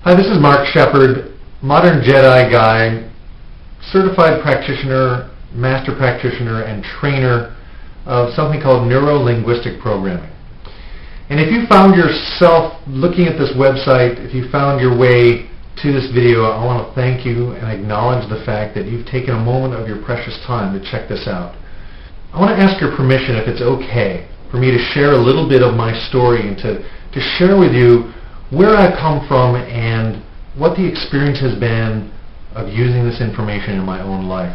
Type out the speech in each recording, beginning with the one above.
Hi, this is Mark Shepard, modern Jedi guy, certified practitioner, master practitioner, and trainer of something called neuro-linguistic programming. And if you found yourself looking at this website, if you found your way to this video, I want to thank you and acknowledge the fact that you've taken a moment of your precious time to check this out. I want to ask your permission, if it's okay, for me to share a little bit of my story and to share with you where I've come from and what the experience has been of using this information in my own life.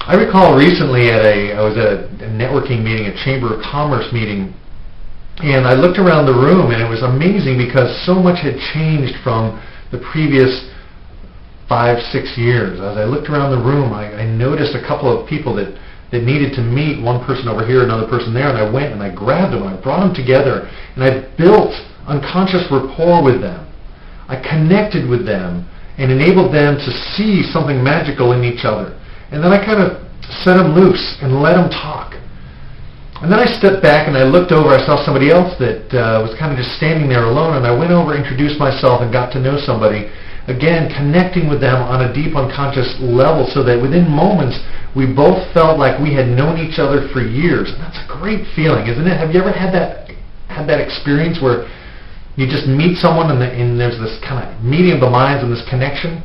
I recall recently I was at a networking meeting, a Chamber of Commerce meeting, and I looked around the room and it was amazing because so much had changed from the previous 5-6 years. As I looked around the room, I noticed a couple of people that needed to meet, one person over here, another person there, and I went and I grabbed them, I brought them together, and I built unconscious rapport with them. I connected with them and enabled them to see something magical in each other. And then I kind of set them loose and let them talk. And then I stepped back and I looked over, I saw somebody else that was kind of just standing there alone, and I went over, introduced myself, and got to know somebody. Again, connecting with them on a deep unconscious level so that within moments we both felt like we had known each other for years. And that's a great feeling, isn't it? Have you ever had that experience where you just meet someone and there's this kind of meeting of the minds and this connection?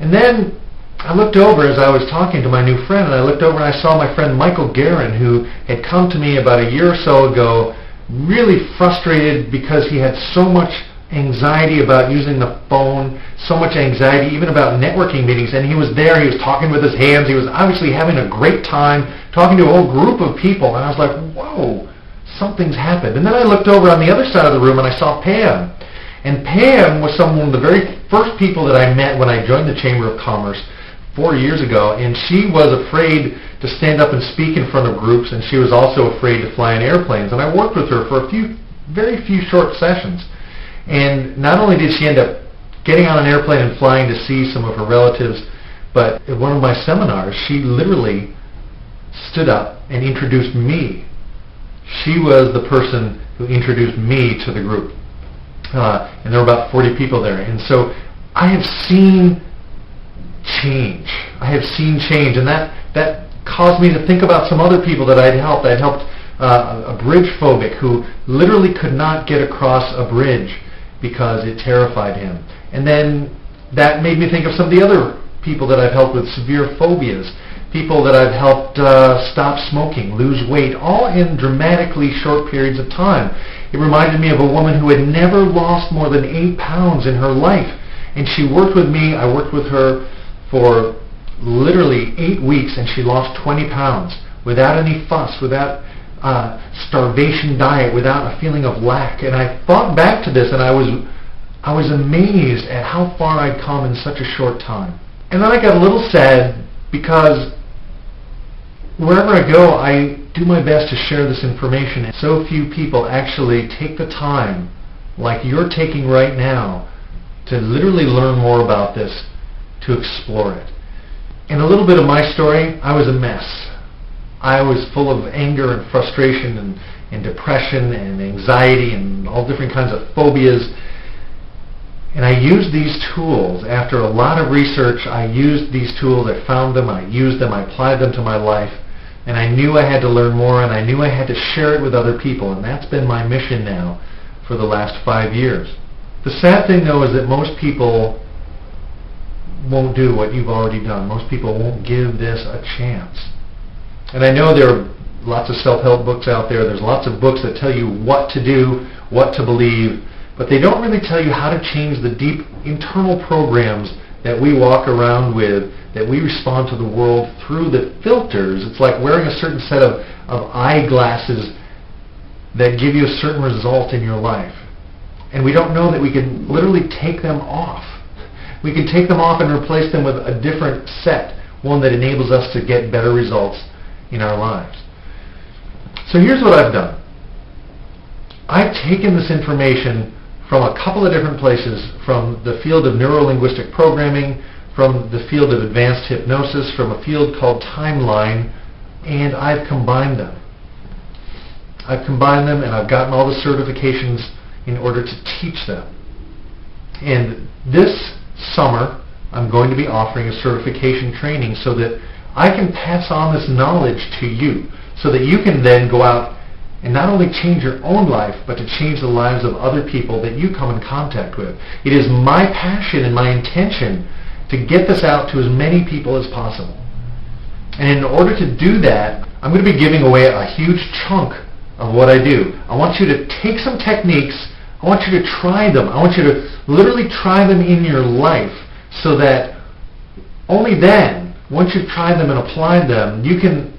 And then I looked over as I was talking to my new friend, and I looked over and I saw my friend Michael Guerin, who had come to me about a year or so ago, really frustrated because he had so much anxiety about using the phone, so much anxiety even about networking meetings, and he was there, he was talking with his hands, he was obviously having a great time, talking to a whole group of people, and I was like, whoa, something's happened. And then I looked over on the other side of the room and I saw Pam. And Pam was one of the very first people that I met when I joined the Chamber of Commerce 4 years ago, and she was afraid to stand up and speak in front of groups, and she was also afraid to fly in airplanes. And I worked with her for very few short sessions. And not only did she end up getting on an airplane and flying to see some of her relatives, but at one of my seminars, she literally stood up and introduced me. She was the person who introduced me to the group. And there were about 40 people there. And so I have seen change. I have seen change. And that caused me to think about some other people that I'd helped. I'd helped a bridge phobic who literally could not get across a bridge because it terrified him. And then that made me think of some of the other people that I've helped with severe phobias, people that I've helped stop smoking, lose weight, all in dramatically short periods of time. It reminded me of a woman who had never lost more than 8 pounds in her life. And she worked with me. I worked with her for literally 8 weeks, and she lost 20 pounds without any fuss, without starvation diet, without a feeling of lack. And I thought back to this, and I was amazed at how far I'd come in such a short time. And then I got a little sad because wherever I go, I do my best to share this information, and so few people actually take the time, like you're taking right now, to literally learn more about this, to explore it. And a little bit of my story, I was a mess. I was full of anger and frustration and depression and anxiety and all different kinds of phobias. And I used these tools. After a lot of research, I used these tools. I found them, I used them, I applied them to my life. And I knew I had to learn more, and I knew I had to share it with other people. And that's been my mission now for the last 5 years. The sad thing, though, is that most people won't do what you've already done. Most people won't give this a chance. And I know there are lots of self-help books out there. There's lots of books that tell you what to do, what to believe, but they don't really tell you how to change the deep internal programs that we walk around with, that we respond to the world through the filters. It's like wearing a certain set of eyeglasses that give you a certain result in your life. And we don't know that we can literally take them off. We can take them off and replace them with a different set, one that enables us to get better results in our lives. So here's what I've done. I've taken this information from a couple of different places, from the field of neuro-linguistic programming, from the field of advanced hypnosis, from a field called timeline, and I've combined them. I've combined them, and I've gotten all the certifications in order to teach them. And this summer, I'm going to be offering a certification training so that I can pass on this knowledge to you, so that you can then go out and not only change your own life, but to change the lives of other people that you come in contact with. It is my passion and my intention to get this out to as many people as possible. And in order to do that, I'm going to be giving away a huge chunk of what I do. I want you to take some techniques, I want you to try them, I want you to literally try them in your life, so that only then, once you've tried them and applied them, you can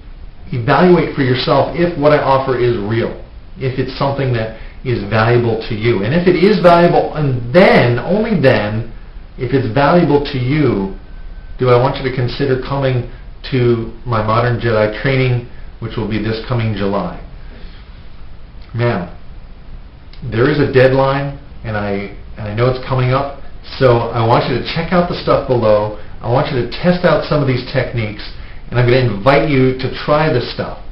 evaluate for yourself if what I offer is real, if it's something that is valuable to you. And if it is valuable, and then, only then, if it's valuable to you, do I want you to consider coming to my Modern Jedi training, which will be this coming July. Now, there is a deadline, and I know it's coming up, so I want you to check out the stuff below. I want you to test out some of these techniques, and I'm going to invite you to try this stuff.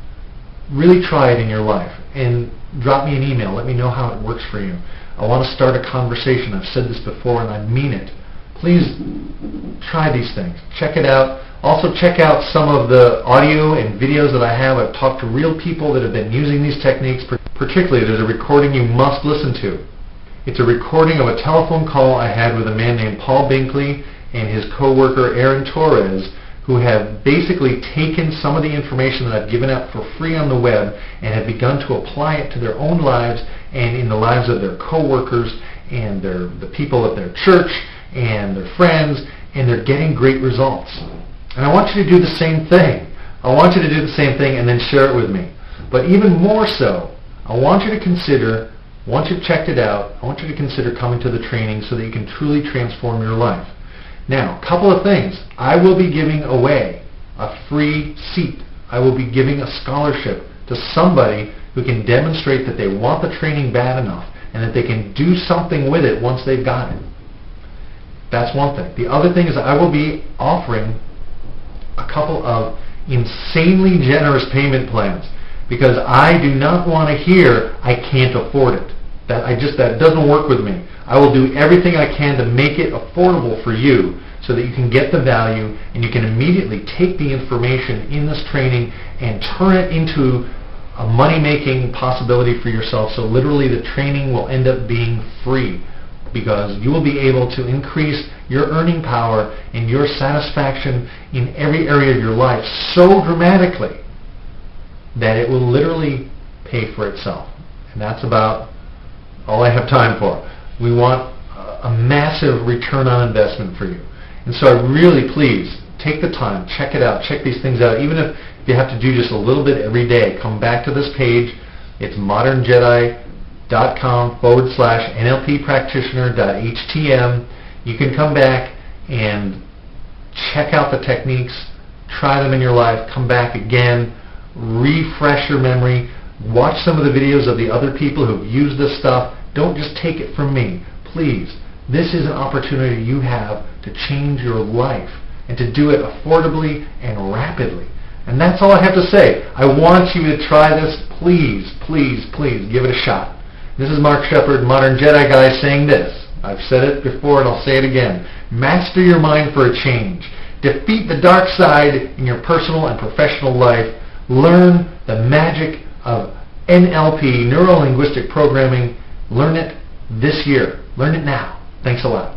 Really try it in your life, and drop me an email. Let me know how it works for you. I want to start a conversation. I've said this before, and I mean it. Please try these things. Check it out. Also check out some of the audio and videos that I have. I've talked to real people that have been using these techniques. Particularly, there's a recording you must listen to. It's a recording of a telephone call I had with a man named Paul Binkley and his co-worker Aaron Torres, who have basically taken some of the information that I've given out for free on the web and have begun to apply it to their own lives and in the lives of their co-workers and the people at their church and their friends, and they're getting great results. And I want you to do the same thing. I want you to do the same thing and then share it with me. But even more so, I want you to consider, once you've checked it out, I want you to consider coming to the training so that you can truly transform your life. Now, a couple of things. I will be giving away a free seat. I will be giving a scholarship to somebody who can demonstrate that they want the training bad enough and that they can do something with it once they've got it. That's one thing. The other thing is I will be offering a couple of insanely generous payment plans, because I do not want to hear I can't afford it. That doesn't work with me. I will do everything I can to make it affordable for you so that you can get the value and you can immediately take the information in this training and turn it into a money-making possibility for yourself. So literally the training will end up being free, because you will be able to increase your earning power and your satisfaction in every area of your life so dramatically that it will literally pay for itself. And that's about all I have time for. We want a massive return on investment for you. And so I really, please, take the time, check it out, check these things out. Even if you have to do just a little bit every day, come back to this page. It's modernjedi.com/NLPpractitioner.htm. You can come back and check out the techniques, try them in your life, come back again, refresh your memory, watch some of the videos of the other people who've used this stuff. Don't just take it from me. Please, this is an opportunity you have to change your life and to do it affordably and rapidly. And that's all I have to say. I want you to try this. Please, please, please give it a shot. This is Mark Shepard, Modern Jedi Guy, saying this. I've said it before and I'll say it again. Master your mind for a change. Defeat the dark side in your personal and professional life. Learn the magic of NLP, neuro-linguistic programming. Learn it this year. Learn it now. Thanks a lot.